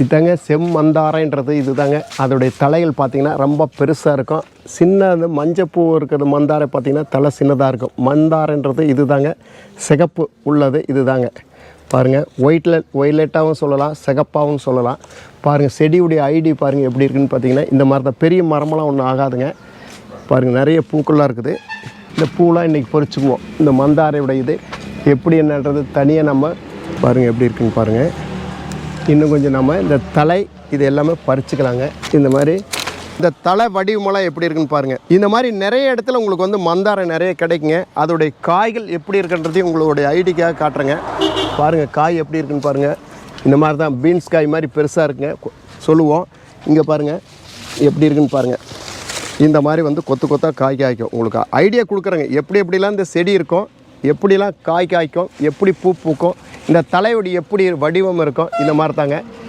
இதுதாங்க செம்மந்தாரைன்றது இதுதாங்க. அதோடைய தலைகள் பார்த்திங்கன்னா ரொம்ப பெருசாக இருக்கும். சின்ன மஞ்சப்பூ இருக்கிறது மந்தாரை பார்த்திங்கன்னா தலை சின்னதாக இருக்கும். மந்தாரைன்றது இதுதாங்க. சிகப்பு உள்ளது இதுதாங்க. பாருங்கள், ஒயிலெட்டாகவும் சொல்லலாம், சிகப்பாகவும் சொல்லலாம். பாருங்கள், செடியுடைய ஐடி பாருங்கள் எப்படி இருக்குதுன்னு பார்த்தீங்கன்னா இந்த மாதிரி தான். பெரிய மரமெல்லாம் ஒன்றும் ஆகாதுங்க. பாருங்கள், நிறைய பூக்கள்லாம் இருக்குது. இந்த பூலாம் இன்றைக்கி பறிச்சுக்குவோம். இந்த மந்தாரையுடைய இது எப்படி என்னன்றது தனியாக நம்ம பாருங்கள் எப்படி இருக்குன்னு பாருங்கள். இன்னும் கொஞ்சம் நம்ம இந்த தலை இது எல்லாமே பறிச்சுக்கலாங்க. இந்த மாதிரி இந்த தலை வடிவமெல்லாம் எப்படி இருக்குன்னு பாருங்கள். இந்த மாதிரி நிறைய இடத்துல உங்களுக்கு வந்து மந்தாரை நிறைய கிடைக்குங்க. அதோடைய காய்கள் எப்படி இருக்குன்றதையும் உங்களுடைய ஐடிக்காக காட்டுறேங்க. பாருங்கள், காய் எப்படி இருக்குன்னு பாருங்கள். இந்த மாதிரி தான் பீன்ஸ் காய் மாதிரி பெருசாக இருக்குங்க சொல்லுவோம். இங்கே பாருங்கள் எப்படி இருக்குன்னு பாருங்கள். இந்த மாதிரி வந்து கொத்து கொத்தாக காய் காய்க்கும். உங்களுக்கு ஐடியா கொடுக்குறேங்க எப்படிலாம் இந்த செடி இருக்கும், எப்படிலாம் காய் காய்க்கும், எப்படி பூ பூக்கும், இந்த தலையோடைய எப்படி வடிவம் இருக்கும், இந்த மாதிரி தாங்க.